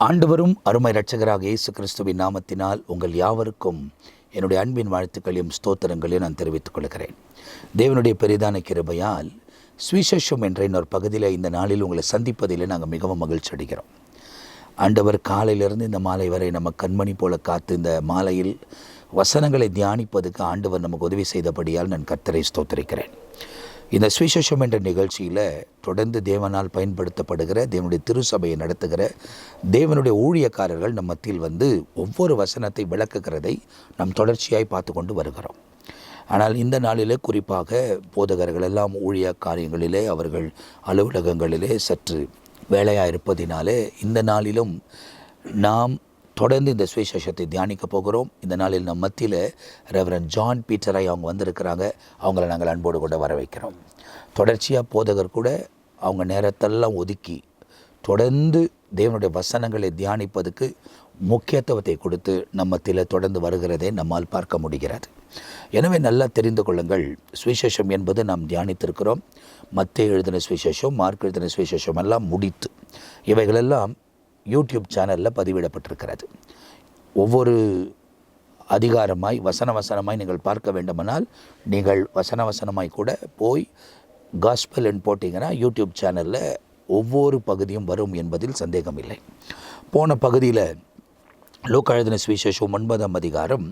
ஆண்டவரும் அருமை இரட்சகராக இயேசு கிறிஸ்துவின் நாமத்தினால் உங்கள் யாவருக்கும் என்னுடைய அன்பின் வாழ்த்துக்களையும் ஸ்தோத்திரங்களையும் நான் தெரிவித்துக் கொள்கிறேன். தேவனுடைய பெரிதான கிருபையால் சுவிசேஷம் என்ற இன்னொரு பகுதியில் இந்த நாளில் உங்களை சந்திப்பதில் நாங்கள் மிகவும் மகிழ்ச்சி அடைகிறோம். ஆண்டவர் காலையிலிருந்து இந்த மாலை வரை நம்ம கண்மணி போல காத்து இந்த மாலையில் வசனங்களை தியானிப்பதுக்கு ஆண்டவர் நமக்கு உதவி செய்தபடியால் நான் கர்த்தரை ஸ்தோத்திரிக்கிறேன். இந்த சுவிசேஷம் என்ற நிகழ்ச்சியில் தொடர்ந்து தேவனால் பயன்படுத்தப்படுகிற தேவனுடைய திருசபையை நடத்துகிற தேவனுடைய ஊழியக்காரர்கள் நம்ம மத்தியில் ஒவ்வொரு வசனத்தை விளக்குகிறதை நாம் தொடர்ச்சியாய் பார்த்து கொண்டு வருகிறோம். ஆனால் இந்த நாளிலே குறிப்பாக போதகர்கள் எல்லாம் ஊழிய காரியங்களிலே அவர்கள் அலுவலகங்களிலே சற்று வேலையாக இருப்பதினாலே இந்த நாளிலும் நாம் தொடர்ந்து இந்த சுவிசேஷத்தை தியானிக்க போகிறோம். இந்த நாளில் நம் மத்தியில் ரெவரண்ட் ஜான் பீட்டராய் அவங்க வந்திருக்கிறாங்க. அவங்கள நாங்கள் அன்போடு கூட வர வைக்கிறோம். தொடர்ச்சியாக போதகர் கூட அவங்க நேரத்தெல்லாம் ஒதுக்கி தொடர்ந்து தேவனுடைய வசனங்களை தியானிப்பதுக்கு முக்கியத்துவத்தை கொடுத்து நம்ம மத்தியில் தொடர்ந்து வருகிறதை நம்மால் பார்க்க முடிகிறது. எனவே நல்லா தெரிந்து கொள்ளுங்கள், சுவிசேஷம் என்பது நாம் தியானித்திருக்கிறோம். மத்தேயு எழுதின சுவிசேஷம், மார்க் எழுதின சுவிசேஷம் எல்லாம் முடித்து இவைகளெல்லாம் யூடியூப் சேனலில் பதிவிடப்பட்டிருக்கிறது. ஒவ்வொரு அதிகாரமாய் வசனமாய் நீங்கள் பார்க்க வேண்டுமானால் நீங்கள் வசனமாய் கூட போய் காஸ்பல்னு போட்டிங்கன்னா யூடியூப் சேனலில் ஒவ்வொரு பகுதியும் வரும் என்பதில் சந்தேகம் இல்லை. போன பகுதியில் லூக்கா எழுதின சுவிசேஷம் 9ஆம் அதிகாரம்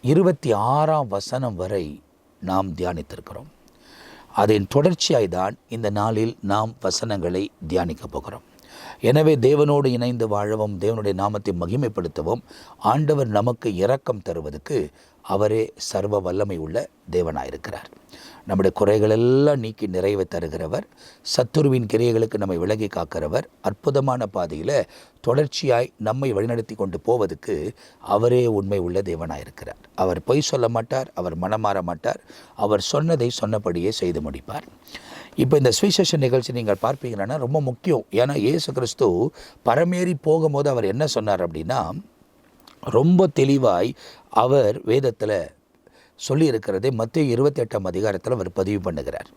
26ஆம் வசனம் வரை நாம் தியானித்திருக்கிறோம். அதன் தொடர்ச்சியாய் தான் இந்த நாளில் நாம் வசனங்களை தியானிக்க போகிறோம். எனவே தேவனோடு இணைந்து வாழவும், தேவனுடைய நாமத்தை மகிமைப்படுத்தவும், ஆண்டவர் நமக்கு இரக்கம் தருவதற்கு அவரே சர்வ வல்லமை உள்ள தேவனாயிருக்கிறார். நம்முடைய குறைகளெல்லாம் நீக்கி நிறைவை தருகிறவர், சத்துருவின் கிரியைகளுக்கு நம்மை விலகி காக்கிறவர், அற்புதமான பாதையில் தொடர்ச்சியாய் நம்மை வழிநடத்தி கொண்டு போவதற்கு அவரே உண்மை உள்ள தேவனாயிருக்கிறார். அவர் பொய் சொல்ல மாட்டார், அவர் மனமாற மாட்டார், அவர் சொன்னதை சொன்னபடியே செய்து முடிப்பார். இப்போ இந்த சுவிசேஷ நிகழ்ச்சி நீங்கள் பார்ப்பீங்கன்னா ரொம்ப முக்கியம். ஏன்னா இயேசு கிறிஸ்து பரமேறி போகும்போது அவர் என்ன சொன்னார் அப்படின்னா, ரொம்ப தெளிவாய் அவர் வேதத்தில் சொல்லியிருக்கிறதை மத்தேயு 28ஆம் அதிகாரத்தில் அவர் பதிவு பண்ணுகிறார்.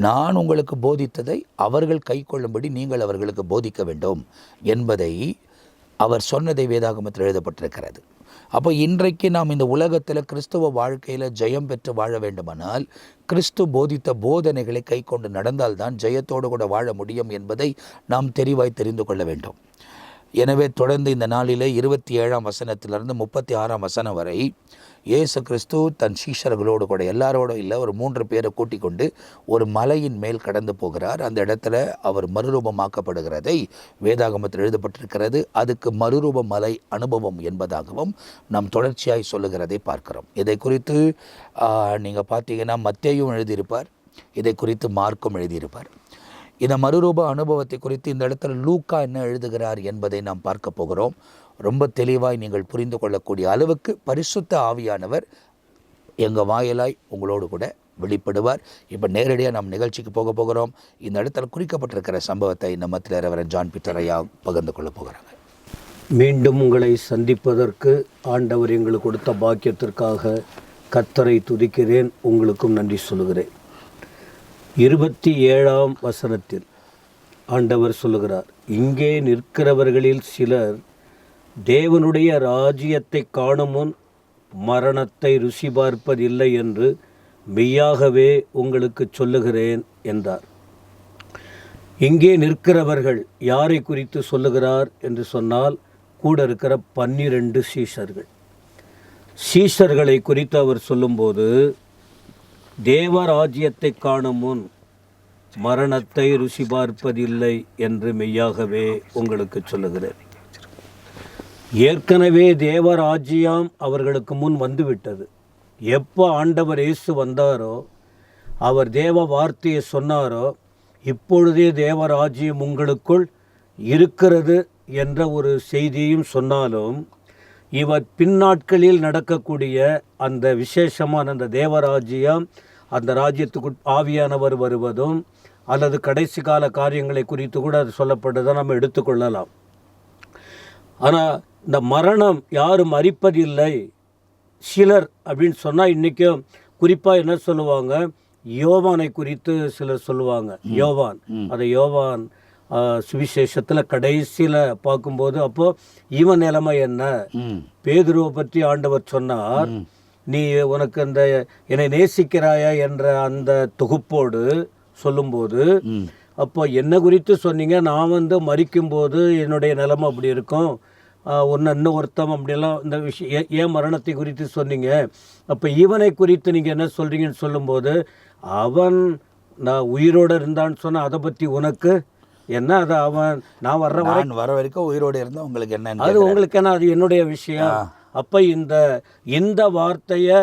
நான் உங்களுக்கு போதித்ததை அவர்கள் கை கொள்ளும்படி நீங்கள் அவர்களுக்கு போதிக்க வேண்டும் என்பதை அவர் சொன்னதை வேதாகமத்தில் எழுதப்பட்டிருக்கிறது. அப்போ இன்றைக்கு நாம் இந்த உலகத்தில் கிறிஸ்துவ வாழ்க்கையில் ஜெயம் பெற்று வாழ வேண்டுமானால் கிறிஸ்து போதித்த போதனைகளை கை கொண்டு நடந்தால்தான் ஜெயத்தோடு கூட வாழ முடியும் என்பதை நாம் தெரிவாய் தெரிந்து கொள்ள வேண்டும். எனவே தொடர்ந்து இந்த நாளிலே 27ஆம் வசனத்திலிருந்து 36ஆம் வசனம் வரை இயேசு கிறிஸ்து தன் சீஷர்களோடு கூட எல்லாரோடும் இல்லை, ஒரு 3 பேரை கூட்டிக் கொண்டு ஒரு மலையின் மேல் கடந்து போகிறார். அந்த இடத்துல அவர் மறுரூபமாக்கப்படுகிறதை வேதாகமத்தில் எழுதப்பட்டிருக்கிறது. அதுக்கு மறுரூப மலை அனுபவம் என்பதாகவும் நாம் தொடர்ச்சியாய் சொல்லுகிறதை பார்க்கிறோம். இதை குறித்து நீங்கள் பார்த்தீங்கன்னா மத்தேயும் எழுதியிருப்பார், இதை குறித்து மார்க்கும் எழுதியிருப்பார். இந்த மறுரூப அனுபவத்தை குறித்து இந்த இடத்துல லூக்கா என்ன எழுதுகிறார் என்பதை நாம் பார்க்க போகிறோம். ரொம்ப தெளிவாய் நீங்கள் புரிந்து கொள்ளக்கூடிய அளவுக்கு பரிசுத்த ஆவியானவர் எங்கள் வாயிலாய் உங்களோடு கூட வெளிப்படுவார். இப்போ நேரடியாக நாம் நிகழ்ச்சிக்கு போக போகிறோம். இந்த இடத்துல குறிக்கப்பட்டிருக்கிற சம்பவத்தை நம்ம ரெவரண்ட் ஜான் பீட்டரையா பகிர்ந்து கொள்ள போகிறாங்க. மீண்டும் உங்களை சந்திப்பதற்கு ஆண்டவர் எங்களுக்கு கொடுத்த பாக்கியத்திற்காக கர்த்தரை துதிக்கிறேன், உங்களுக்கும் நன்றி சொல்லுகிறேன். 27ஆம் வசனத்தில் ஆண்டவர் சொல்லுகிறார், இங்கே நிற்கிறவர்களில் சிலர் தேவனுடைய ராஜ்யத்தை காணும் முன் மரணத்தை ருசி பார்ப்பதில்லை என்று மெய்யாகவே உங்களுக்கு சொல்லுகிறேன் என்றார். இங்கே நிற்கிறவர்கள் யாரை குறித்து சொல்லுகிறார் என்று சொன்னால், கூட இருக்கிற 12 சீஷர்களை குறித்து அவர் சொல்லும்போது, தேவராஜ்யத்தை காணும் முன் மரணத்தை ருசி பார்ப்பதில்லை என்று மெய்யாகவே உங்களுக்கு சொல்லுகிறேன். ஏற்கனவே தேவராஜ்யம் அவர்களுக்கு முன் வந்துவிட்டது. எப்போ ஆண்டவர் இயேசு வந்தாரோ, அவர் தேவ வார்த்தையை சொன்னாரோ, இப்பொழுதே தேவராஜ்யம் உங்களுக்குள் இருக்கிறது என்ற ஒரு செய்தியும் சொன்னாலும், இவர் பின்னாட்களில் நடக்கக்கூடிய அந்த விசேஷமான அந்த தேவராஜ்யம், அந்த ராஜ்யத்துக்குள் ஆவியானவர் வருவதும் அல்லது கடைசி கால காரியங்களை குறித்து கூட அது சொல்லப்பட்டதை நம்ம எடுத்துக்கொள்ளலாம். ஆனால் இந்த மரணம் யாரும் மரிப்பதில்லை சிலர் அப்படின்னு சொன்னால், இன்றைக்கும் குறிப்பாக என்ன சொல்லுவாங்க, யோவானை குறித்து சிலர் சொல்லுவாங்க. யோவான், அதை யோவான் சுவிசேஷத்தில் கடைசியில் பார்க்கும்போது அப்போது இவன் நிலைமை என்ன, பேதுருவை பற்றி ஆண்டவர் சொன்னார், நீ உனக்கு அந்த என்னை நேசிக்கிறாயா என்ற அந்த தொகுப்போடு சொல்லும்போது, அப்போ என்ன குறித்து சொன்னீங்க, நான் மரிக்கும்போது என்னுடைய நிலைமை அப்படி இருக்கும், இன்னும் ஒருத்தம் அப்படியெல்லாம் இந்த விஷயம் ஏன் மரணத்தை குறித்து சொன்னீங்க, அப்போ இவனை குறித்து நீங்கள் என்ன சொல்கிறீங்கன்னு சொல்லும்போது, அவன் நான் உயிரோடு இருந்தான்னு சொன்னால் அதை பற்றி உனக்கு என்ன, அது அவன் நான் வர வரைக்கும் உயிரோடு இருந்தால் உங்களுக்கு என்ன, அது உங்களுக்கு என்ன, அது என்னுடைய விஷயம். அப்போ இந்த வார்த்தையை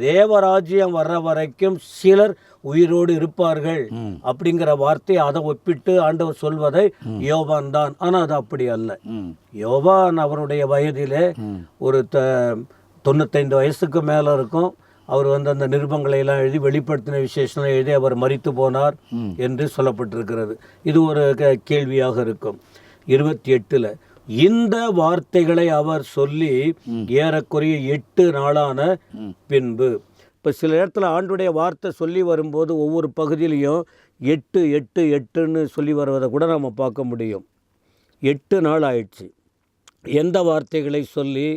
தேவராஜ்யம் வர்ற வரைக்கும் சிலர் உயிரோடு இருப்பார்கள் அப்படிங்கிற வார்த்தையை அதை ஒப்பிட்டு ஆண்டவர் சொல்வதை யோவான் தான். ஆனால் அது அப்படி அல்ல. யோவான் அவருடைய வயதிலே ஒரு 95 வயசுக்கு மேலே இருக்கும். அவர் அந்த நிருபங்களை எல்லாம் எழுதி வெளிப்படுத்தின விசேஷம் எழுதி அவர் மரித்து போனார் என்று சொல்லப்பட்டிருக்கிறது. இது ஒரு கேள்வியாக இருக்கும். 28 இந்த வார்த்தைகளை அவர் சொல்லி ஏறக்குறைய 8 நாளான பின்பு. இப்போ சில இடத்துல ஆண்டுடைய வார்த்தை சொல்லி வரும்போது ஒவ்வொரு பகுதியிலையும் 8 8 8ன்னு சொல்லி வருவதை கூட நம்ம பார்க்க முடியும். 8 நாள் ஆயிடுச்சு. எந்த வார்த்தைகளை சொல்லி?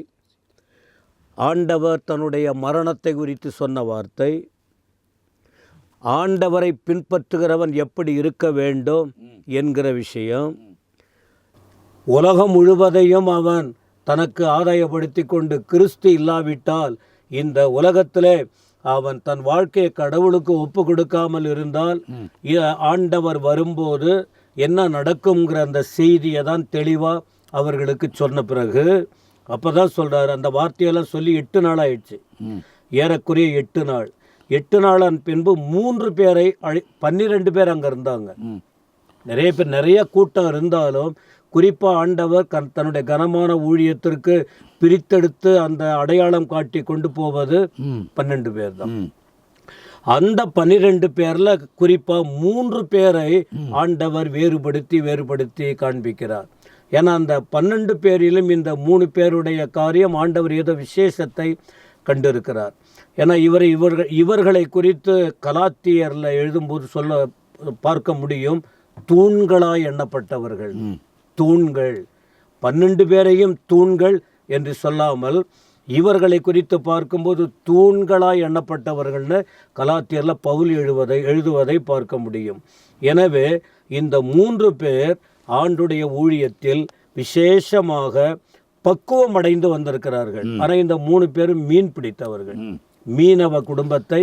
ஆண்டவர் தன்னுடைய மரணத்தை குறித்து சொன்ன வார்த்தை, ஆண்டவரை பின்பற்றுகிறவன் எப்படி இருக்க வேண்டும் என்கிற விஷயம், உலகம் முழுவதையும் அவன் தனக்கு ஆதாயப்படுத்தி கொண்டு கிறிஸ்து இல்லாவிட்டால் இந்த உலகத்திலே அவன் தன் வாழ்க்கையை கடவுளுக்கு ஒப்பு கொடுக்காமல் இருந்தால் ஆண்டவர் வரும்போது என்ன நடக்குங்கிற அந்த செய்தியை தான் தெளிவாக அவர்களுக்கு சொன்ன பிறகு அப்போ தான் சொல்கிறார். அந்த வார்த்தையெல்லாம் சொல்லி 8 நாள் ஆயிடுச்சு. ஏறக்குறைய 8 நாள். 8 நாளான் பின்பு 3 பேரை 12 பேர் அங்கே இருந்தாங்க. நிறைய பேர், நிறைய கூட்டம் இருந்தாலும் குறிப்பாக ஆண்டவர் தன்னுடைய கனமான ஊழியத்திற்கு பிரித்தெடுத்து அந்த அடையாளம் காட்டி கொண்டு போவது 12 பேர் தான். அந்த 12 பேரில் குறிப்பாக 3 பேரை ஆண்டவர் வேறுபடுத்தி காண்பிக்கிறார். ஏன்னா அந்த 12 பேரிலும் இந்த 3 பேருடைய காரியம் ஆண்டவர் ஏதோ விசேஷத்தை கண்டிருக்கிறார். ஏன்னா இவர்களை குறித்து கலாத்தியரில் எழுதும்போது பார்க்க முடியும், தூண்களாய் எண்ணப்பட்டவர்கள். தூண்கள், 12 பேரையும் தூண்கள் என்று சொல்லாமல் இவர்களை குறித்து பார்க்கும்போது தூண்களாய் எண்ணப்பட்டவர்கள்னு கலாத்தியரில் பவுல் எழுதுவதை பார்க்க முடியும். எனவே இந்த 3 பேர் ஆண்டுடைய ஊழியத்தில் விசேஷமாக பக்குவம் அடைந்து வந்திருக்கிறார்கள். ஆனால் இந்த 3 பேரும் மீன் பிடித்தவர்கள், மீனவ குடும்பத்தை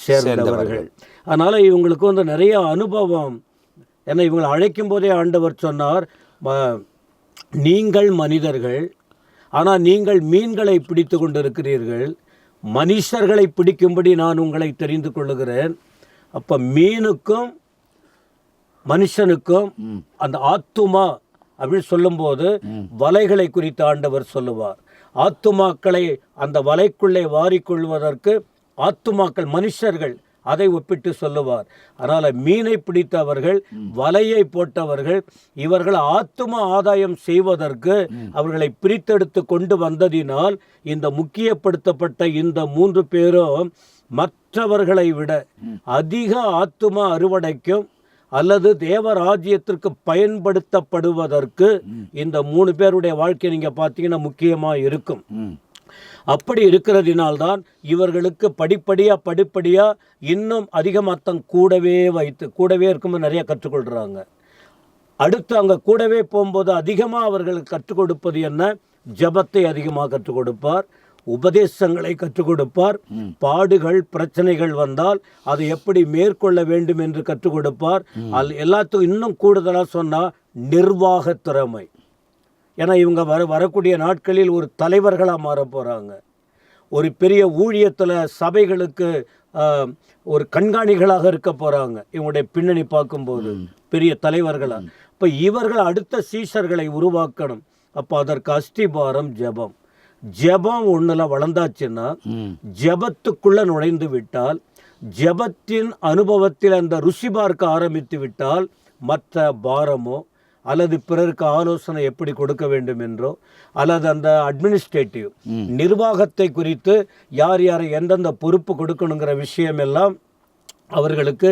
சேர்ந்தவர்கள். அதனால் இவங்களுக்கு நிறைய அனுபவம். ஏன்னா இவங்களை அழைக்கும் போதே ஆண்டவர் சொன்னார், நீங்கள் மனிதர்கள், ஆனால் நீங்கள் மீன்களை பிடித்து கொண்டிருக்கிறீர்கள், மனுஷர்களை பிடிக்கும்படி நான் உங்களை தெரிந்து கொள்ளுகிறேன். அப்போ மீனுக்கும் மனுஷனுக்கும் அந்த ஆத்துமா அப்படின்னு சொல்லும்போது வலைகளை குறித்து ஆண்டவர் சொல்லுவார். ஆத்துமாக்களை அந்த வலைக்குள்ளே வாரிக்கொள்வதற்கு ஆத்துமாக்கள் மனுஷர்கள் அதை ஒப்பிட்டு சொல்லுவார். அதனால் மீனை பிடித்தவர்கள், வலையை போட்டவர்கள், இவர்கள் ஆத்தும ஆதாயம் செய்வதற்கு அவர்களை பிரித்தெடுத்து கொண்டு வந்ததினால் இந்த முக்கியப்படுத்தப்பட்ட இந்த 3 பேரும் மற்றவர்களை விட அதிக ஆத்தும அறுவடைக்கும் அல்லது தேவராஜ்யத்திற்கு பயன்படுத்தப்படுவதற்கு இந்த 3 பேருடைய வாழ்க்கை நீங்கள் பார்த்தீங்கன்னா முக்கியமாக இருக்கும். அப்படி இருக்கிறதினால்தான் இவர்களுக்கு படிப்படியாக இன்னும் அதிகமாக கூடவே இருக்கும்போது நிறைய கற்றுக்கொள்கிறாங்க. அடுத்து அங்கே கூடவே போகும்போது அதிகமாக அவர்களுக்கு கற்றுக் கொடுப்பது என்ன? ஜபத்தை அதிகமாக கற்றுக் கொடுப்பார், உபதேசங்களை கற்றுக் கொடுப்பார், பாடுகள் பிரச்சனைகள் வந்தால் அதை எப்படி மேற்கொள்ள வேண்டும் என்று கற்றுக் கொடுப்பார். எல்லாத்துக்கும் இன்னும் கூடுதலாக சொன்னால் நிர்வாக திறமை. ஏன்னா இவங்க வரக்கூடிய நாட்களில் ஒரு தலைவர்களாக மாற போகிறாங்க. ஒரு பெரிய ஊழியத்தில் சபைகளுக்கு ஒரு கண்காணிகளாக இருக்க போகிறாங்க. இவங்களுடைய பின்னணி பார்க்கும்போது பெரிய தலைவர்களாக. இப்போ இவர்கள் அடுத்த சீஷர்களை உருவாக்கணும். அப்போ அதற்கு அஸ்திபாரம் ஜபம். ஜபம் ஒன்றில் வளர்ந்தாச்சுன்னா, ஜபத்துக்குள்ளே நுழைந்து விட்டால், ஜபத்தின் அனுபவத்தில் அந்த ருசி பார்க்க ஆரம்பித்து விட்டால் மற்ற பாரமோ அல்லது பிறருக்கு ஆலோசனை எப்படி கொடுக்க வேண்டும் என்றோ அல்லது அந்த அட்மினிஸ்ட்ரேட்டிவ் நிர்வாகத்தை குறித்து யார் எந்தெந்த பொறுப்பு கொடுக்கணுங்கிற விஷயமெல்லாம் அவர்களுக்கு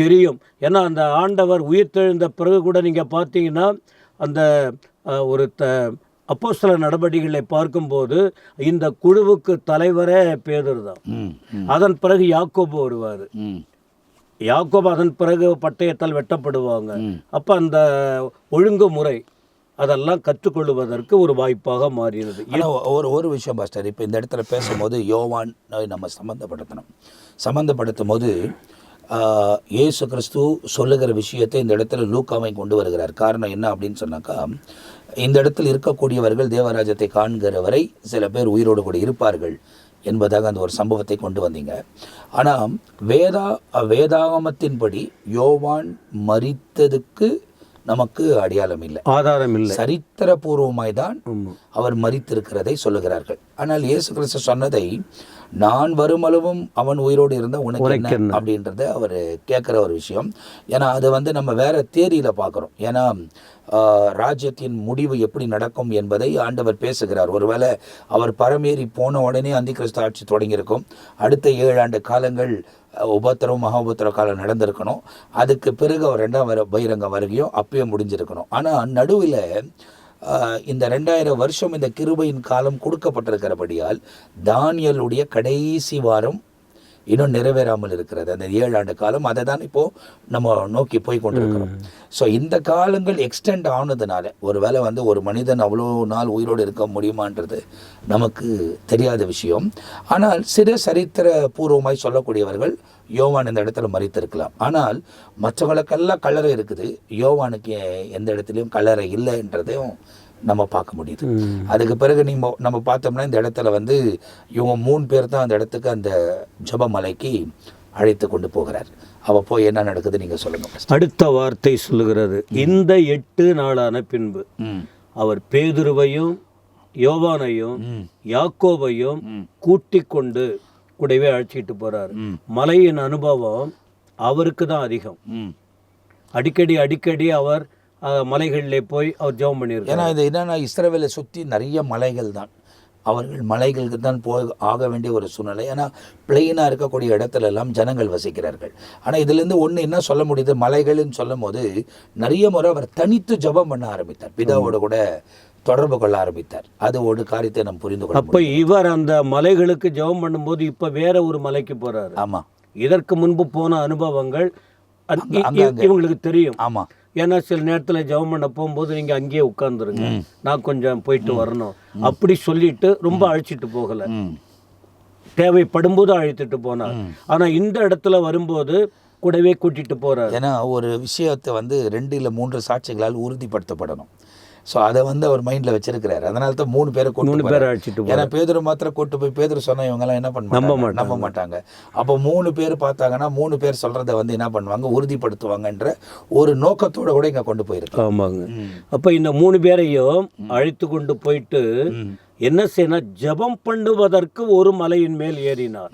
தெரியும். ஏன்னா அந்த ஆண்டவர் உயிர்த்தெழுந்த பிறகு கூட நீங்கள் பார்த்தீங்கன்னா அந்த ஒரு அப்போஸ்தலர் நடவடிக்கைகளை பார்க்கும்போது இந்த குழுவுக்கு தலைவரே பேதுரு தான். அதன் பிறகு யாக்கோபு வருவார். யாக்கோபு அதன் பிறகு பட்டயத்தால் வெட்டப்படுவாங்க. அப்போ அந்த ஒழுங்குமுறை அதெல்லாம் கற்றுக்கொள்வதற்கு ஒரு வாய்ப்பாக மாறினது. ஒரு விஷயம் பாஸ்டர், இப்போ இந்த இடத்துல பேசும்போது யோவான் நம்ம சம்மந்தப்படுத்தும் போது இயேசு கிறிஸ்து சொல்லுகிற விஷயத்தை இந்த இடத்துல லூக்காவை கொண்டு வருகிறார். காரணம் என்ன அப்படின்னு சொன்னாக்கா, இந்த இடத்தில் இருக்கக்கூடியவர்கள் தேவராஜ்யத்தை காண்கிற வரை சில பேர் உயிரோடு கூட இருப்பார்கள் என்பதாக அந்த ஒரு சம்பவத்தை கொண்டு வந்தீங்க. ஆனால் வேதாகமத்தின்படி யோவான் மரித்ததுக்கு நமக்கு அடையாளம் இல்லை, ஆதாரம் இல்லை. சரித்திரபூர்வமாய் தான் அவர் மரித்திருக்கிறதை சொல்லுகிறார்கள். ஆனால் இயேசு கிறிஸ்து சொன்னதை, நான் வருமளவும் அவன் உயிரோடு இருந்தால் உனக்கு என்ன அப்படின்றத அவர் கேட்குற ஒரு விஷயம். ஏன்னா அது நம்ம வேற தேரியில் பார்க்குறோம். ஏன்னா ராஜ்யத்தின் முடிவு எப்படி நடக்கும் என்பதை ஆண்டவர் பேசுகிறார். ஒருவேளை அவர் பரமேறி போன உடனே அந்தி கிறிஸ்து ஆட்சி தொடங்கியிருக்கும். அடுத்த 7 ஆண்டு காலங்கள் உபத்திரவம் மகா உபத்திரவ காலம் நடந்திருக்கணும். அதுக்கு பிறகு அவர் 2ஆம் பகிரங்க வருகையும் அப்பயே முடிஞ்சிருக்கணும். ஆனால் நடுவில் இந்த 2000 வருஷம் இந்த கிருபையின் காலம் கொடுக்கப்பட்டிருக்கிறபடியால் தானியேலுடைய கடைசி வாரம் இன்னும் நிறைவேறாமல் இருக்கிறது. அந்த 7 ஆண்டு காலம் அதை தான் இப்போது நம்ம நோக்கி போய் கொண்டிருக்கிறோம். ஸோ இந்த காலங்கள் எக்ஸ்டெண்ட் ஆனதுனால ஒருவேளை ஒரு மனிதன் அவ்வளோ நாள் உயிரோடு இருக்க முடியுமான்றது நமக்கு தெரியாத விஷயம். ஆனால் சிறு சரித்திர பூர்வமாய் சொல்லக்கூடியவர்கள் யோவான் இந்த இடத்துல மரித்திருக்கலாம். ஆனால் மற்றவங்களுக்கெல்லாம் கல்லறை இருக்குது, யோவானுக்கு எந்த இடத்துலையும் கல்லறை இல்லைன்றதையும் நம்ம பார்க்க முடியுது. அதுக்கு பிறகு நம்ம பார்த்தோம்னா இந்த இடத்துல இவங்க 3 பேர் தான் அந்த இடத்துக்கு அந்த ஜெபமலைக்கு அழைத்து கொண்டு போகிறார். அவ போய் என்ன நடக்குது நீங்க சொல்லுங்க. அடுத்த வார்த்தை சொல்லுகிறது, இந்த 8 நாளான பின்பு அவர் பேதுருவையும் யோவானையும் யாக்கோபையும் கூட்டிக் கொண்டு கூடவே அழைச்சிட்டு போறார். மலையின் அனுபவம் அவருக்கு தான் அதிகம். அடிக்கடி அவர் மலைகளிலே போய் அவர் ஜெபம் பண்ணியிருக்கார். ஏன்னா இது என்னன்னா, இஸ்ரவேலை சுற்றி நிறைய மலைகள் தான், அவர்கள் மலைகளுக்கு தான் போய் ஆக வேண்டிய ஒரு சூழ்நிலை. ஏன்னா பிளெயினாக இருக்கக்கூடிய இடத்துல எல்லாம் ஜனங்கள் வசிக்கிறார்கள். ஆனால் இதுலேருந்து ஒன்று என்ன சொல்ல முடியுது, மலைகள்னு சொல்லும் போது நிறைய முறை அவர் தனித்து ஜெபம் பண்ண ஆரம்பித்தார், பிதாவோடு கூட தொடர்பு கொள்ள ஆரம்பித்தார். அது ஒரு காரியத்தை நம்ம புரிந்து கொள்ள. அப்போ இவர் அந்த மலைகளுக்கு ஜெபம் பண்ணும்போது இப்போ வேற ஒரு மலைக்கு போறாரு. ஆமாம், இதற்கு முன்பு போன அனுபவங்கள் இவங்களுக்கு தெரியும். ஆமாம், ஏன்னா சில நேரத்தில் ஜெபம் பண்ண போகும்போது நீங்கள் அங்கேயே உட்கார்ந்துருங்க, நான் கொஞ்சம் போயிட்டு வரணும் அப்படி சொல்லிட்டு ரொம்ப அழைச்சிட்டு போகலை, தேவைப்படும் போது அழைத்துட்டு போனார். ஆனால் இந்த இடத்துல வரும்போது கூடவே கூட்டிட்டு போறார். ஏன்னா ஒரு விஷயத்தை 2 இல்லை 3 சாட்சிகளால் உறுதிப்படுத்தப்படணும். ஸோ அதை அவர் மைண்டில் வச்சிருக்கிறார். அதனால தான் 3 பேரை அழைச்சிட்டு. ஏன்னா பேதுரு மாத்திரம் கூட்டு போய் பேதுரு சொன்ன இவங்கெல்லாம் என்ன பண்ணுவாங்க, நம்ப மாட்டாங்க. அப்போ 3 பேர் பார்த்தாங்கன்னா 3 பேர் சொல்கிறத என்ன பண்ணுவாங்க, உறுதிப்படுத்துவாங்கன்ற ஒரு நோக்கத்தோடு கூட இங்கே கொண்டு போயிருக்கு. ஆமாங்க. அப்போ இந்த 3 பேரையும் அழைத்து கொண்டு போயிட்டு என்ன செய்யணும், ஜெபம் பண்ணுவதற்கு ஒரு மலையின் மேல் ஏறினார்.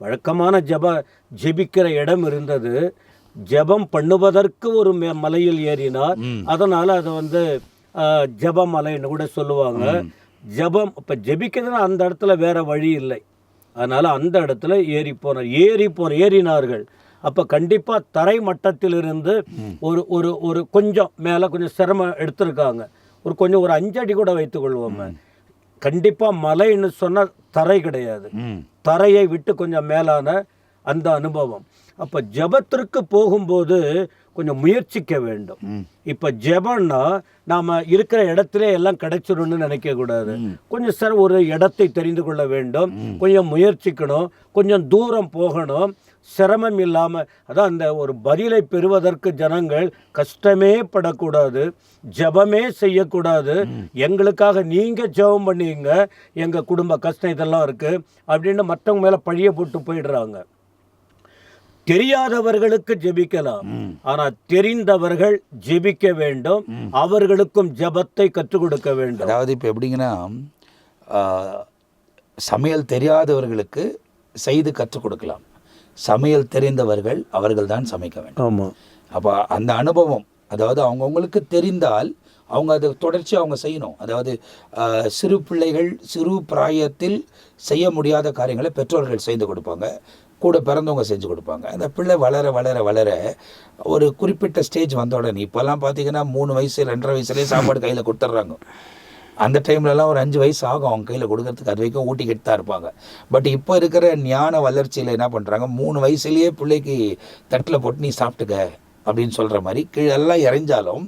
வழக்கமான ஜெபிக்கிற இடம் இருந்தது, ஜெபம் பண்ணுவதற்கு ஒரு மலையில் ஏறினார். அதனால அதை ஜெபமலைன்னு கூட சொல்லுவாங்க. ஜெபம் இப்போ ஜெபிக்கிறதுனா அந்த இடத்துல வேற வழி இல்லை, அதனால அந்த இடத்துல ஏறினார்கள். அப்போ கண்டிப்பாக தரை மட்டத்திலிருந்து ஒரு கொஞ்சம் மேலே கொஞ்சம் சிரமம் எடுத்திருக்காங்க. ஒரு 5 அடி கூட வைத்துக்கொள்வோம். கண்டிப்பாக மலைன்னு சொன்னால் தரை கிடையாது, தரையை விட்டு கொஞ்சம் மேலான அந்த அனுபவம். அப்போ ஜெபத்திற்கு போகும்போது கொஞ்சம் முயற்சிக்க வேண்டும். இப்போ ஜெபம்னா நாம் இருக்கிற இடத்துல எல்லாம் கிடைச்சிடும்னு நினைக்கக்கூடாது. கொஞ்சம் ஒரு இடத்தை தெரிந்து கொள்ள வேண்டும், கொஞ்சம் முயற்சிக்கணும், கொஞ்சம் தூரம் போகணும், சிரமம் இல்லாமல். அதான் அந்த ஒரு பதிலை பெறுவதற்கு ஜனங்கள் கஷ்டமே படக்கூடாது, ஜெபமே செய்யக்கூடாது. எங்களுக்காக நீங்கள் ஜெபம் பண்ணீங்க, எங்கள் குடும்ப கஷ்டம் இதெல்லாம் இருக்குது அப்படின்னு மற்றவங்க மேலே பழிய போட்டு போயிடுறாங்க. தெரியாதவர்களுக்கு ஜெபிக்கலாம், ஆனால் தெரிந்தவர்கள் ஜெபிக்க வேண்டும், அவர்களுக்கும் ஜெபத்தை கற்றுக் கொடுக்க வேண்டும். அதாவது இப்போ எப்படிங்கன்னா, சமையல் தெரியாதவர்களுக்கு செய்து கற்றுக் கொடுக்கலாம், சமையல் தெரிந்தவர்கள் அவர்கள் தான் சமைக்க வேண்டும். ஆமாம். அப்போ அந்த அனுபவம், அதாவது அவங்கவுங்களுக்கு தெரிந்தால் அவங்க அதை தொடர்ச்சி அவங்க செய்யணும். அதாவது சிறு பிள்ளைகள் சிறு பிராயத்தில் செய்ய முடியாத காரியங்களை பெற்றோர்கள் செய்து கொடுப்பாங்க, கூட பிறந்தவங்க செஞ்சு கொடுப்பாங்க. அந்த பிள்ளை வளர வளர வளர ஒரு குறிப்பிட்ட ஸ்டேஜ் வந்த உடனே, இப்போல்லாம் பார்த்தீங்கன்னா 3 வயசு 2.5 வயசுலேயே சாப்பாடு கையில் கொடுத்துட்றாங்க. அந்த டைம்லலாம் ஒரு 5 வயசு ஆகும் அவங்க கையில் கொடுக்கறதுக்கு, அது வரைக்கும் ஊட்டிக்கிட்டு தான் இருப்பாங்க. பட் இப்போ இருக்கிற ஞான வளர்ச்சியில் என்ன பண்ணுறாங்க, 3 வயசுலேயே பிள்ளைக்கு தட்டில் போட்டு நீ சாப்பிட்டுக்க அப்படின்னு சொல்கிற மாதிரி கீழெல்லாம் இறைஞ்சாலும்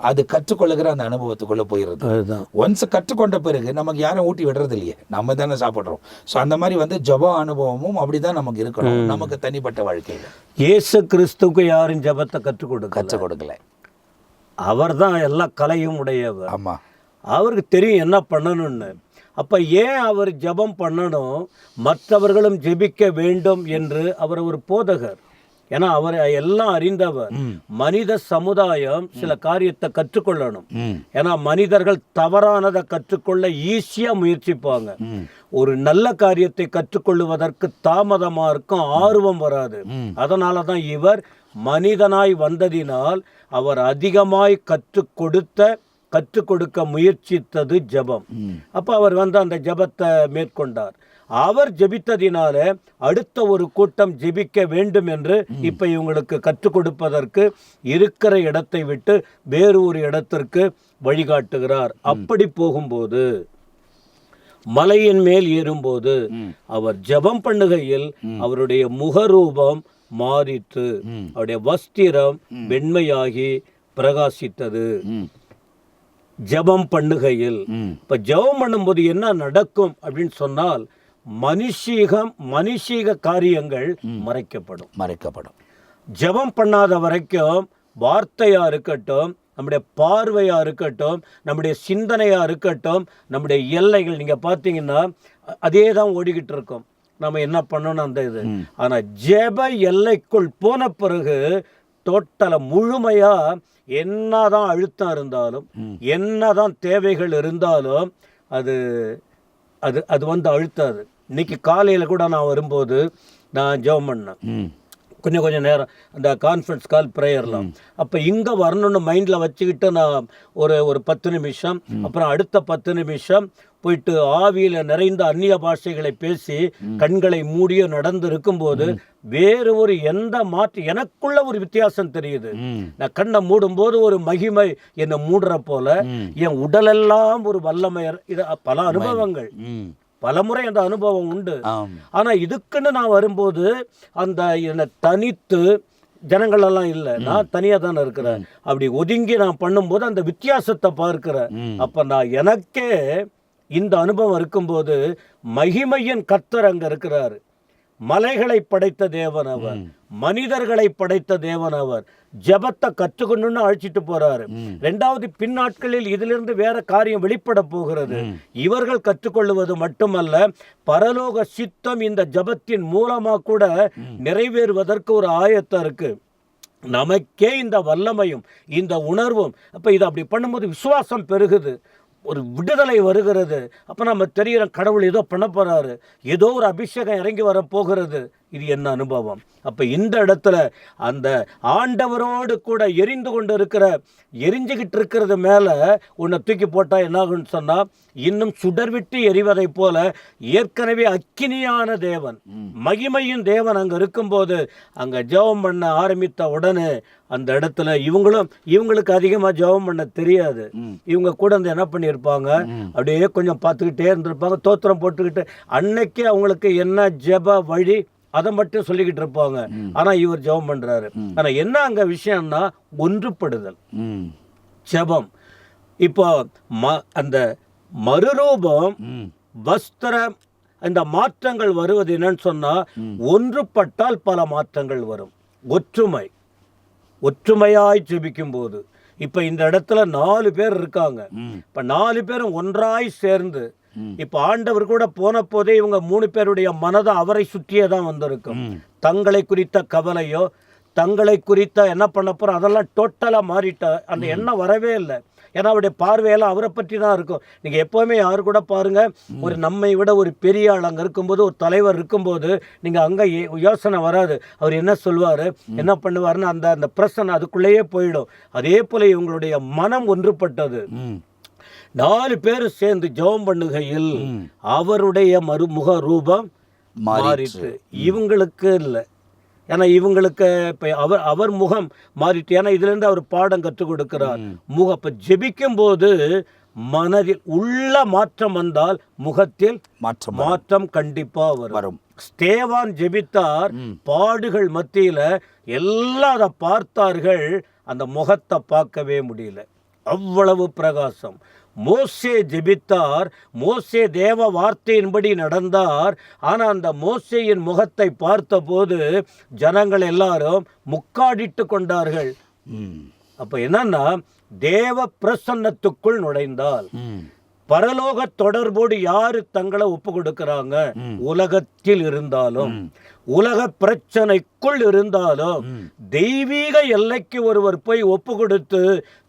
அது கற்றுக்கொள்ளுகிற அந்த அனுபவத்துக்குள்ளே போயிடுறது. அதுதான் ஒன்ஸ் கற்றுக்கொண்ட பிறகு நமக்கு யாரும் ஊட்டி விடுறது இல்லையே, நம்ம தானே சாப்பிட்றோம். ஸோ அந்த மாதிரி வந்து ஜெப அனுபவமும் அப்படி தான் நமக்கு இருக்கணும் நமக்கு தனிப்பட்ட வாழ்க்கையில். இயேசு கிறிஸ்துவுக்கு யாரும் ஜெபத்தை கற்றுக் கொடுக்கல. அவர் தான் எல்லா கலையும் உடையவர். ஆமாம், அவருக்கு தெரியும் என்ன பண்ணணும்னு. அப்போ ஏன் அவர் ஜெபம் பண்ணணும், மற்றவர்களும் ஜெபிக்க வேண்டும் என்று அவர் ஒரு போதகர். ஏன்னா அவர் எல்லாம் அறிந்தவர். மனித சமுதாயம் சில காரியத்தை கற்றுக்கொள்ளணும். ஏன்னா மனிதர்கள் தவறானதை கற்றுக்கொள்ள ஈஸியாக முயற்சிப்பாங்க. ஒரு நல்ல காரியத்தை கற்றுக்கொள்வதற்கு தாமதமாக இருக்கும், ஆர்வம் வராது. அதனால தான் இவர் மனிதனாய் வந்ததினால் அவர் அதிகமாய் கற்றுக் கொடுக்க முயற்சித்தது ஜெபம். அப்போ அவர் வந்து அந்த ஜெபத்தை மேற்கொண்டார். அவர் ஜெபித்ததினால அடுத்த ஒரு கூட்டம் ஜெபிக்க வேண்டும் என்று இப்ப இவங்களுக்கு கற்றுக் கொடுப்பதற்கு இருக்கிற இடத்தை விட்டு வேறு ஒரு இடத்திற்கு வழிகாட்டுகிறார். அப்படி போகும்போது மலையின் மேல் ஏறும்போது அவர் ஜெபம் பண்ணுகையில் அவருடைய முகரூபம் மாறிற்று, அவருடைய வஸ்திரம் வெண்மையாகி பிரகாசித்தது. ஜெபம் பண்ணுகையில், இப்ப ஜெபம் பண்ணும்போது என்ன நடக்கும் அப்படின்னு சொன்னால், மனுஷீக காரியங்கள் மறைக்கப்படும். ஜெபம் பண்ணாத வரைக்கும் வார்த்தையா இருக்கட்டும், நம்முடைய பார்வையா இருக்கட்டும், நம்முடைய சிந்தனையா இருக்கட்டும், நம்முடைய எல்லைகள் நீங்க பார்த்தீங்கன்னா அதே தான் ஓடிக்கிட்டு இருக்கும். நம்ம என்ன பண்ணணும் அந்த இது. ஆனா ஜெப எல்லைக்குள் போன பிறகு டோட்டலா முழுமையா என்னதான் அழுத்தம் இருந்தாலும், என்னதான் தேவைகள் இருந்தாலும் அது அது அது வந்து அழுத்தாது. இன்னைக்கு காலையில் கூட நான் வரும்போது நான் ஜெபம் பண்ணேன் கொஞ்சம் நேரம், அந்த கான்ஃபரன்ஸ் கால் ப்ரேயர்லாம். அப்போ இங்கே வரணும்னு மைண்டில் வச்சுக்கிட்டு நான் ஒரு 10 நிமிஷம், அப்புறம் அடுத்த 10 நிமிஷம் போயிட்டு ஆவியில் நிறைந்த அந்நிய பாஷைகளை பேசி கண்களை மூடியோ நடந்து இருக்கும்போது வேறு ஒரு எந்த எனக்குள்ள ஒரு வித்தியாசம் தெரியுது. நான் கண்ணை மூடும்போது ஒரு மகிமை என்னை மூடுற போல, என் உடலெல்லாம் ஒரு வல்லமை. இது பல அனுபவங்கள், பலமுறை அந்த அனுபவம் உண்டு. ஆனா இதுக்குன்னு நான் வரும்போது அந்த என்னை தனித்து ஜனங்கள் எல்லாம் இல்லை, நான் தனியா தானே இருக்கிறேன். அப்படி ஒதுங்கி நான் பண்ணும்போது அந்த வித்தியாசத்தை பார்க்கிறேன். அப்ப நான் எனக்கே இந்த அனுபவம் இருக்கும்போது மகிமையின் கர்த்தர் அங்க இருக்கிறாரு. மலைகளை படைத்த தேவன் அவர், மனிதர்களை படைத்த தேவன் அவர். ஜெபத்தை கற்றுக்கணும்னு அழைச்சிட்டு போறாரு. 2வது பின்னாட்களில் இதிலிருந்து வேற காரியம் வெளிப்பட போகிறது. இவர்கள் கற்றுக்கொள்வது மட்டுமல்ல, பரலோக சித்தம் இந்த ஜெபத்தின் மூலமா கூட நிறைவேறுவதற்கு ஒரு ஆயத்தம் இருக்கு. நமக்கே இந்த வல்லமையும் இந்த உணர்வும், அப்ப இது அப்படி பண்ணும்போது விசுவாசம் பெருகுது, ஒரு விடுதலை வருகிறது. அப்போ நம்ம தெரிகிற கடவுள் ஏதோ பண்ண போகிறாரு, ஏதோ ஒரு அபிஷேகம் இறங்கி வர போகிறது. இது என்ன அனுபவம். அப்போ இந்த இடத்துல அந்த ஆண்டவரோடு கூட எரிஞ்சுக்கிட்டு இருக்கிறது மேலே உன்னை தூக்கி போட்டால் என்னாகுன்னு சொன்னால், இன்னும் சுடர்விட்டு எரிவதை போல ஏற்கனவே அக்கினியான தேவன், மகிமையின் தேவன் அங்கே இருக்கும்போது அங்கே ஜெபம் பண்ண ஆரம்பித்த உடனே அந்த இடத்துல இவங்களுக்கு அதிகமாக ஜெபம் பண்ண தெரியாது. இவங்க கூட வந்து என்ன பண்ணியிருப்பாங்க, அப்படியே கொஞ்சம் பார்த்துக்கிட்டே இருந்திருப்பாங்க, தோத்திரம் போட்டுக்கிட்டு அன்னைக்கு அவங்களுக்கு என்ன ஜெப வழி அதை மட்டும் சொல்லிக்கிட்டு இருப்பாங்க. ஆனா இவர் ஜெபம் பண்றாரு. ஆனா என்ன அங்க விஷயம்னா ஒன்றுபடுதல், ஜெபம். இப்போ அந்த மறுரூபம், வஸ்திரம், இந்த மாற்றங்கள் வருவது என்னன்னு சொன்னா, ஒன்றுபட்டால் பல மாற்றங்கள் வரும். ஒற்றுமையாய் ஜெபிக்கும் போது, இப்ப இந்த இடத்துல 4 பேர் இருக்காங்க. இப்ப 4 பேரும் ஒன்றாய் சேர்ந்து, இப்ப ஆண்டவர் கூட போன போதே இவங்க 3 பேருடைய மனதை அவரை சுற்றியே தான் வந்திருக்கும். தங்களை குறித்த கவலையோ, தங்களை குறித்த என்ன பண்ண போறோம் அதெல்லாம் டோட்டலா மாறிட்ட அந்த எண்ணம் வரவே இல்லை. ஏன்னா அவருடைய பார்வையெல்லாம் அவரை பற்றி தான் இருக்கும். நீங்க எப்பவுமே யாரு கூட பாருங்க, ஒரு நம்மை விட ஒரு பெரிய ஆள் அங்க இருக்கும்போது, ஒரு தலைவர் இருக்கும்போது நீங்க அங்க யோசனை வராது. அவர் என்ன சொல்வாரு, என்ன பண்ணுவாருன்னு அந்த பிரச்சனை அதுக்குள்ளேயே போயிடும். அதே போல இவங்களுடைய மனம் ஒன்றுபட்டது. 4 பேர் சேர்ந்து ஜெபம் பண்ணுகையில் அவருடைய முக ரூபம் மாறிட்டு. இவங்களுக்கு இல்லை. ஏன்னா இவங்களுக்கு இப்போ அவர் முகம் மாறிட்டு. ஏன்னா இதுலேருந்து அவர் பாடம் கற்றுக் கொடுக்கிறார். முகம் இப்போ ஜெபிக்கும் போது மனதில் உள்ள மாற்றம் வந்தால் முகத்தில் மாற்றம் கண்டிப்பா வரும். ஸ்தேவான் ஜெபித்தார், பாடுகள் மத்தியில எல்லாம் அதை பார்த்தார்கள், அந்த முகத்தை பார்க்கவே முடியல, அவ்வளவு பிரகாசம். மோசே ஜெபித்தார், மோசே தேவ வார்த்தையின்படி நடந்தார். ஆனால் அந்த மோசேயின் முகத்தை பார்த்தபோது ஜனங்கள் எல்லாரும் முக்காடிட்டு கொண்டார்கள். அப்ப என்னன்னா, தேவ பிரசன்னத்துக்குள் நுழைந்தால் பரலோக தொடர்போடு யாரு தங்களை ஒப்பு கொடுக்கிறாங்க, உலகத்தில் இருந்தாலும் உலக பிரச்சனைக்குள் இருந்தாலும் தெய்வீக எல்லைக்கு ஒருவர் போய் ஒப்பு கொடுத்து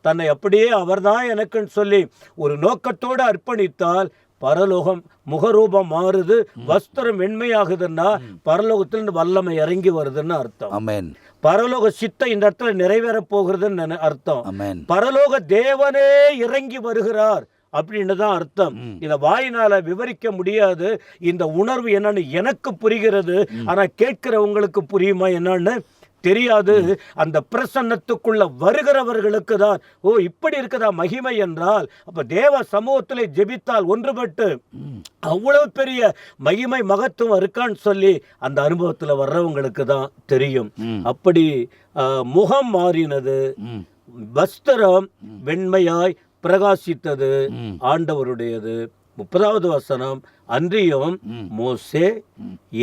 தன்னை அப்படியே அவர்தான் எனக்குன்னு சொல்லி ஒரு நோக்கத்தோடு அர்ப்பணித்தால் பரலோகம் முகரூபம் மாறுது, வஸ்திரம் வெண்மையாகுதுன்னா பரலோகத்திலிருந்து வல்லமை இறங்கி வருதுன்னு அர்த்தம். பரலோக சித்தம் இந்த இடத்துல நிறைவேற போகிறதுன்னு அர்த்தம். பரலோக தேவனே இறங்கி வருகிறார் அப்படின்னு தான் அர்த்தம். இதை வாயினால விவரிக்க முடியாது. இந்த உணர்வு என்னன்னு எனக்கு புரிகிறது, ஆனா கேட்கிறவங்களுக்கு புரியுமா என்னன்னு தெரியாது. அந்த பிரசன்னத்துக்குள்ள வருகிறவர்களுக்கு தான் ஓ இப்படி இருக்குதா மகிமை என்றால். அப்ப தேவ சமூகத்திலே ஜெபித்தால் ஒன்றுபட்டு அவ்வளவு பெரிய மகிமை மகத்துவம் இருக்கான்னு சொல்லி அந்த அனுபவத்துல வர்றவங்களுக்கு தான் தெரியும். அப்படி முகம் மாறினது, வஸ்திரம் வெண்மையாய் பிரகாசித்தது ஆண்டவருடையது. 30வது வசனம், அன்றியும் மோசே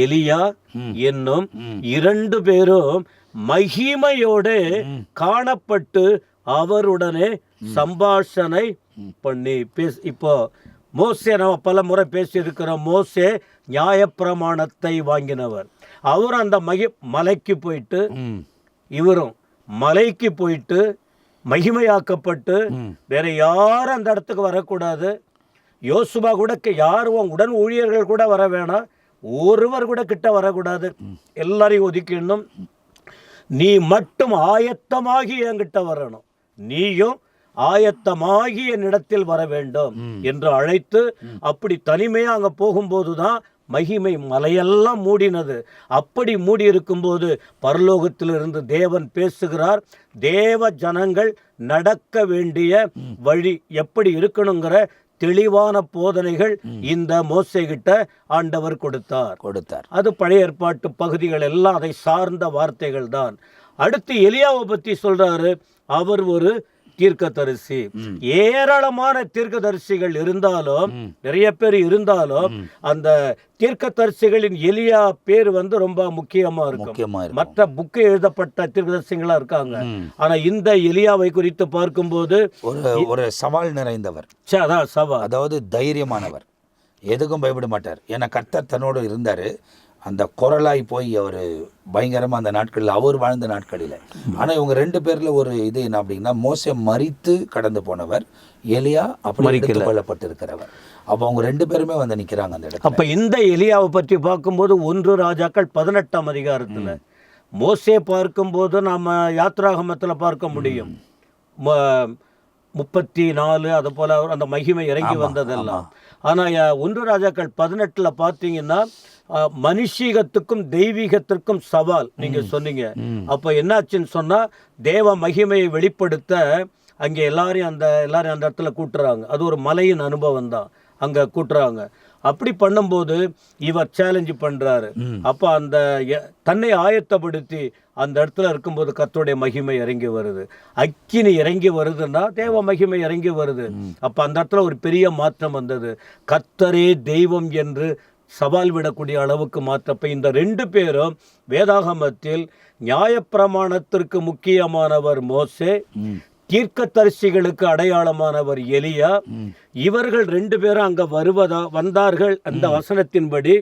எலியா என்னும் 2 பேரும் மகிமையோடு காணப்பட்டு அவருடனே சம்பாஷணை பண்ணி இப்போ மோசே நம்ம பல முறை பேசியிருக்கிறோம். மோசே நியாயப்பிரமாணத்தை வாங்கினவர். அவர் அந்த மலைக்கு போயிட்டு, இவரும் மலைக்கு போயிட்டு மகிமையாக்கப்பட்டு வேற யாரும் அந்த இடத்துக்கு வரக்கூடாது. யோசுவா கூட யாரும் உடன் ஊழியர்கள் கூட வர வேணாம், ஒருவர் கூட கிட்ட வரக்கூடாது, எல்லாரையும் ஒதுக்கிடணும். நீ மட்டும் ஆயத்தமாகி என்கிட்ட வரணும், நீயும் ஆயத்தமாகி என்னிடத்தில் வர வேண்டும் என்று அழைத்து, அப்படி தனிமையா அங்க போகும்போதுதான் மகிமை மலையெல்லாம் மூடினது. அப்படி மூடி இருக்கும்போது பரலோகத்திலிருந்து தேவன் பேசுகிறார். தேவ ஜனங்கள் நடக்க வேண்டிய வழி எப்படி இருக்கணுங்கிற தெளிவான போதனைகள் இந்த மோசே கிட்ட ஆண்டவர் கொடுத்தார். அது பழைய ஏற்பாட்டு பகுதிகள் எல்லாம் அதை சார்ந்த வார்த்தைகள் தான். அடுத்து எலியாவை பத்தி சொல்றாரு. அவர் ஒரு தீர்க்கதரிசி. ஏராளமான தீர்க்கதரிசிகள் இருந்தாலும், நிறைய பேர் இருந்தாலும், அந்த தீர்க்கதரிசிகளின் எலியா பேர் ரொம்ப முக்கியமா இருக்கும். மற்ற புக்கு எழுதப்பட்ட தீர்க்கதரிசிகளா இருக்காங்க. ஆனா இந்த எலியாவை குறித்து பார்க்கும்போது ஒரு சவால் நிறைந்தவர், அதாவது தைரியமானவர், எதுக்கும் பயப்பட மாட்டார். ஏன்னா கர்த்தர் தன்னோடு இருந்தாரு. அந்த குரலாய் போய் அவர் பயங்கரமாக அந்த நாட்களில், அவர் வாழ்ந்த நாட்களில். ஆனால் இவங்க 2 பேரில் ஒரு இது என்ன அப்படின்னா, மோசே மரித்து கடந்து போனவர், எலியா அப்படி கொல்லப்பட்டிருக்கிறவர். அப்போ அவங்க 2 பேருமே வந்து நிற்கிறாங்க அந்த இடத்துல. அப்போ இந்த எலியாவை பற்றி பார்க்கும்போது 1 ராஜாக்கள் 18ஆம் அதிகாரத்தில், மோசே பார்க்கும்போது நாம் யாத்ராகமத்தில் பார்க்க முடியும் 34 அது போல் அந்த மகிமை இறங்கி வந்ததெல்லாம். ஆனால் 1 ராஜாக்கள் 18 பார்த்தீங்கன்னா மனுஷீகத்துக்கும் தெய்வீகத்திற்கும் சவால் நீங்க சொன்னீங்க. அப்ப என்னாச்சுன்னு சொன்னா, தேவ மகிமையை வெளிப்படுத்த அங்கே எல்லாரையும் அந்த இடத்துல கூட்டுறாங்க. அது ஒரு மலையின் அனுபவம் தான், அங்க கூட்டுறாங்க. அப்படி பண்ணும்போது இவர் சேலஞ்சு பண்றாரு. அப்ப அந்த தன்னை ஆயத்தப்படுத்தி அந்த இடத்துல இருக்கும்போது கர்த்தருடைய மகிமை இறங்கி வருது. அக்கினி இறங்கி வருதுன்னா தேவ மகிமை இறங்கி வருது. அப்ப அந்த இடத்துல ஒரு பெரிய மாற்றம் வந்தது. கர்த்தரே தெய்வம் என்று சவால் விடக்கூடிய அளவுக்கு மாற்றப்ப இந்த 2 பேரும் வேதாகமத்தில் நியாயப்பிரமாணத்திற்கு முக்கியமானவர் மோசே, தீர்க்கதரிசிகளுக்கு அடையாளமானவர் எலியா. இவர்கள் 2 பேரும் அங்க வந்தார்கள். அந்த வசனத்தின்படி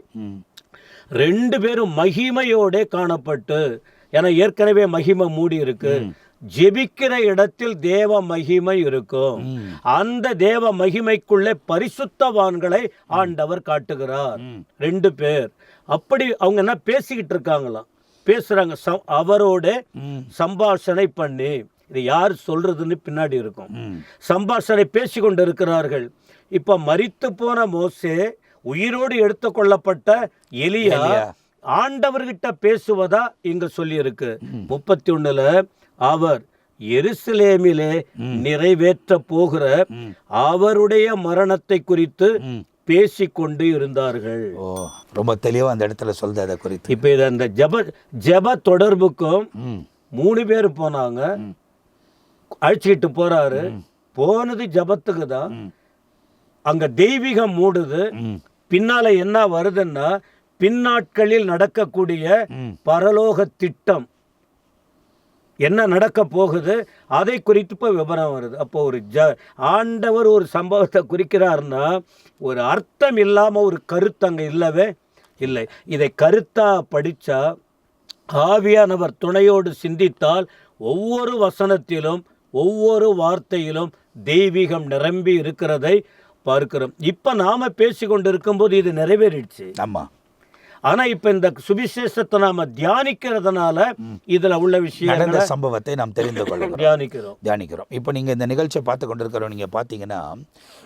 2 பேரும் மகிமையோட காணப்பட்டு, ஏன்னா ஏற்கனவே மகிமை மூடி இருக்கு, ஜெபிக்கிற இடத்தில் தேவ மகிமை இருக்கும். அந்த தேவ மகிமைக்குள்ளே பரிசுத்தவான்களை ஆண்டவர் காட்டுகிறார். 2 பேர் அப்படி அவங்க என்ன பேசிக்கிட்டு இருக்காங்களாம், பேசுறாங்க. அவரோட சம்பாஷணை பண்ணி, இது யார் சொல்றதுன்னு பின்னாடி இருக்கும், சம்பாஷணை பேசி கொண்டு இருக்கிறார்கள். இப்ப மரித்து போன மோசே உயிரோடு எடுத்துக்கொள்ளப்பட்ட எலியா ஆண்டவர்கிட்ட பேசுவதா இங்க சொல்லி இருக்கு. 31ல அவர் எருசலேமிலே நிறைவேற்ற போகிற அவருடைய மரணத்தை குறித்து பேசிக்கொண்டு இருந்தார்கள். ரொம்ப தெளிவா அந்த இடத்துல சொல்றது அதை குறித்து. இப்ப இது அந்த ஜெப தொடர்புக்கும் 3 பேர் போனாங்க, அழைச்சிக்கிட்டு போறாரு. போனது ஜபத்துக்கு தான். அங்க தெய்வீகம் மூடுது. பின்னால என்ன வருதுன்னா, பின்னாட்களில் நடக்கக்கூடிய பரலோக திட்டம் என்ன நடக்க போகுது அதை குறித்து இப்போ விவரம் வருது. அப்போ ஒரு ஆண்டவர் ஒரு சம்பவத்தை குறிக்கிறாருன்னா ஒரு அர்த்தம் இல்லாமல் ஒரு கருத்து அங்கே இல்லவே இல்லை. இதை கருத்தாக படித்தா, ஆவியானவர் துணையோடு சிந்தித்தால் ஒவ்வொரு வசனத்திலும் ஒவ்வொரு வார்த்தையிலும் தெய்வீகம் நிரம்பி இருக்கிறதை பார்க்கிறோம். இப்போ நாம் பேசி கொண்டு இருக்கும்போது இது நிறைவேறிடுச்சு. ஆமாம். ஆனால் இப்போ இந்த சுவிசேஷத்தை நாம் தியானிக்கிறதுனால இதில் உள்ள விஷயம் சம்பவத்தை நாம் தெரிந்து கொள்ள தியானிக்கிறோம். இப்போ நீங்கள் இந்த நிகழ்ச்சியை பார்த்து கொண்டிருக்கிறோம். நீங்கள் பார்த்தீங்கன்னா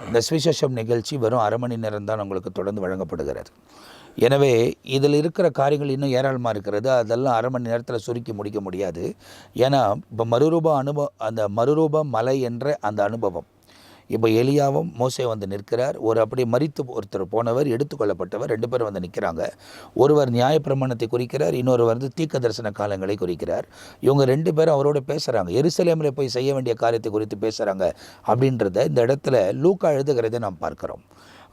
இந்த சுவிசேஷம் நிகழ்ச்சி வெறும் 1/2 மணி நேரம் தான் உங்களுக்கு தொடர்ந்து வழங்கப்படுகிறது. எனவே இதில் இருக்கிற காரியங்கள் இன்னும் ஏராளமாக இருக்கிறது. அதெல்லாம் 1/2 மணி நேரத்தில் சுருக்கி முடிக்க முடியாது. ஏன்னா இப்போ அந்த மறுரூப மலை என்ற அந்த அனுபவம், இப்போ எலியாவும் மோசே வந்து நிற்கிறார். அப்படி மரித்து ஒருத்தர் போனவர், எடுத்துக்கொள்ளப்பட்டவர், 2 பேரும் வந்து நிற்கிறாங்க. ஒருவர் நியாயப்பிரமாணத்தை குறிக்கிறார், இன்னொருவர் வந்து தீர்க்க தரிசன காலங்களை குறிக்கிறார். இவங்க 2 பேரும் அவரோட பேசுகிறாங்க. எருசலேமில் போய் செய்ய வேண்டிய காரியத்தை குறித்து பேசுகிறாங்க. அப்படின்றத இந்த இடத்துல லூக்கா எழுதுகிறதை நாம் பார்க்கிறோம்.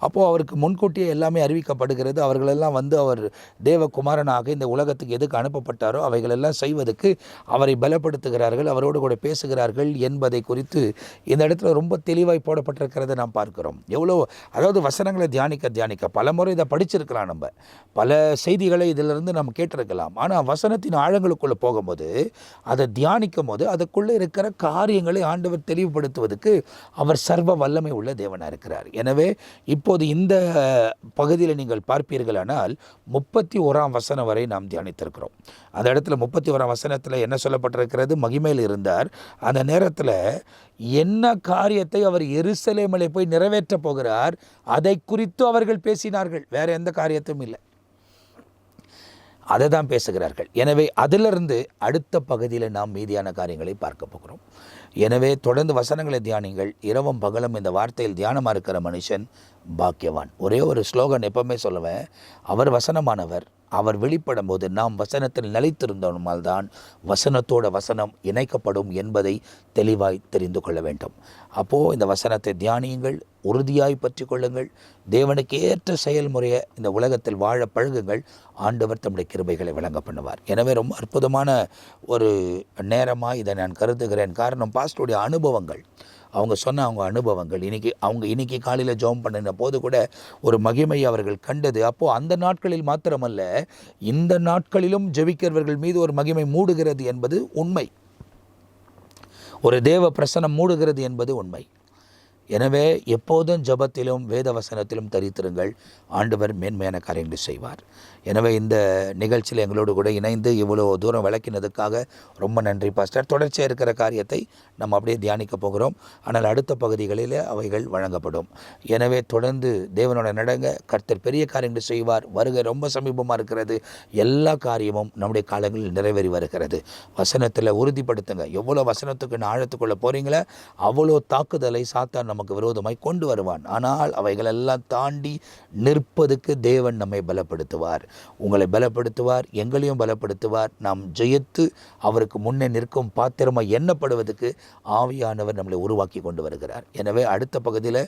அப்போது அவருக்கு முன்கூட்டியே எல்லாமே அறிவிக்கப்படுகிறது. அவர்களெல்லாம் வந்து அவர் தேவகுமாரனாக இந்த உலகத்துக்கு எதுக்கு அனுப்பப்பட்டாரோ அவைகளெல்லாம் செய்வதற்கு அவரை பலப்படுத்துகிறார்கள், அவரோடு கூட பேசுகிறார்கள் என்பதை குறித்து இந்த இடத்துல ரொம்ப தெளிவாய் போடப்பட்டிருக்கிறத நாம் பார்க்கிறோம். அதாவது வசனங்களை தியானிக்க பல முறை இதை படிச்சிருக்கலாம், நம்ம பல செய்திகளை இதிலிருந்து நம்ம கேட்டிருக்கலாம். ஆனால் வசனத்தின் ஆழங்களுக்குள்ளே போகும்போது, அதை தியானிக்கும் போது அதுக்குள்ளே இருக்கிற காரியங்களை ஆண்டவர் தெளிவுபடுத்துவதற்கு அவர் சர்வ வல்லமை உள்ள தேவனாக இருக்கிறார். எனவே இப்போது இந்த பகுதியில் நீங்கள் பார்ப்பீர்களானால் 31ஆம் வசனம் வரை நாம் தியானித்திருக்கிறோம். அந்த இடத்துல 31ஆம் வசனத்தில் என்ன சொல்லப்பட்டிருக்கிறது? மகிமையில் இருந்தார். அந்த நேரத்தில் என்ன காரியத்தை அவர் எருசலேமிலே போய் நிறைவேற்ற போகிறார் அதை குறித்து அவர்கள் பேசினார்கள். வேறு எந்த காரியத்தும் இல்லை, அதை தான் பேசுகிறார்கள். எனவே அதிலிருந்து அடுத்த பகுதியில் நாம் மீதியான காரியங்களை பார்க்க போகிறோம். எனவே தொடர்ந்து வசனங்களை தியானிங்கள். இரவும் பகலும் இந்த வார்த்தையில் தியானமாக இருக்கிற மனுஷன் பாக்கியவான். ஒரே ஒரு ஸ்லோகன் எப்பவுமே சொல்லுவேன், அவர் வசனமானவர். அவர் வெளிப்படும் போது நாம் வசனத்தில் நிலைத்திருந்தோமால் தான் வசனத்தோட வசனம் இணைக்கப்படும் என்பதை தெளிவாய் தெரிந்து கொள்ள வேண்டும். அப்போது இந்த வசனத்தை தியானியுங்கள், உறுதியாய் பற்றி கொள்ளுங்கள், தேவனுக்கு ஏற்ற செயல்முறையை இந்த உலகத்தில் வாழ பழகுங்கள். ஆண்டவர் தம்முடைய கிருபைகளை வழங்க பண்ணுவார். எனவே ரொம்ப அற்புதமான ஒரு நேரமாக இதை நான் கருதுகிறேன். காரணம், பாஸ்டருடைய அனுபவங்கள், அவங்க அனுபவங்கள் இன்னைக்கு காலையில் ஜெபம் பண்ணின போது கூட ஒரு மகிமை அவர்கள் கண்டது. அப்போது அந்த நாட்களில் மாத்திரமல்ல, இந்த நாட்களிலும் ஜெபிக்கிறவர்கள் மீது ஒரு மகிமை மூடுகிறது என்பது உண்மை. ஒரு தேவ பிரசனம் மூடுகிறது என்பது உண்மை. எனவே எப்போதும் ஜபத்திலும் வேத வசனத்திலும் தரித்திருங்கள். ஆண்டவர் மேன்மையான காரியங்களை செய்வார். எனவே இந்த நிகழ்ச்சியில் எங்களோடு கூட இணைந்து இவ்வளோ தூரம் விளக்கினதுக்காக ரொம்ப நன்றி பாஸ்டர். தொடர்ச்சியாக இருக்கிற காரியத்தை நம்ம அப்படியே தியானிக்க போகிறோம். ஆனால் அடுத்த பகுதிகளில் அவைகள் வழங்கப்படும். எனவே தொடர்ந்து தேவனோட நடங்க. கர்த்தர் பெரிய காரியங்களை செய்வார். வருகை ரொம்ப சமீபமாக இருக்கிறது. எல்லா காரியமும் நம்முடைய காலங்களில் நிறைவேறி வருகிறது. வசனத்தில் உறுதிப்படுத்துங்க. எவ்வளோ வசனத்துக்கு ஆழத்துக்குள்ளே போகிறீங்களோ அவ்வளோ தாக்குதலை சாத்தான் நமக்கு விரோதமாய் கொண்டு வருவான். ஆனால் அவைகளெல்லாம் தாண்டி நிற்பதுக்கு தேவன் நம்மை பலப்படுத்துவார். உங்களை பலப்படுத்துவார், எங்களையும் பலப்படுத்துவார். நாம் ஜெயித்து அவருக்கு முன்னே நிற்கும் பாத்திரமாக எண்ணப்படுவதற்கு ஆவியானவர் நம்மளை உருவாக்கி கொண்டு வருகிறார். எனவே அடுத்த பகுதியில்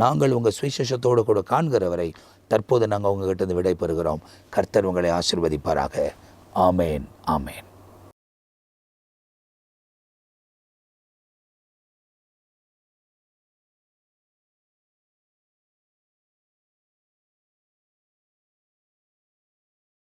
நாங்கள் உங்கள் சுவிசேஷத்தோடு கூட காண்கிற வரை தற்போது நாங்கள் உங்ககிட்ட விடை பெறுகிறோம். கர்த்தர் உங்களை ஆசீர்வதிப்பாராக. ஆமேன், ஆமேன்.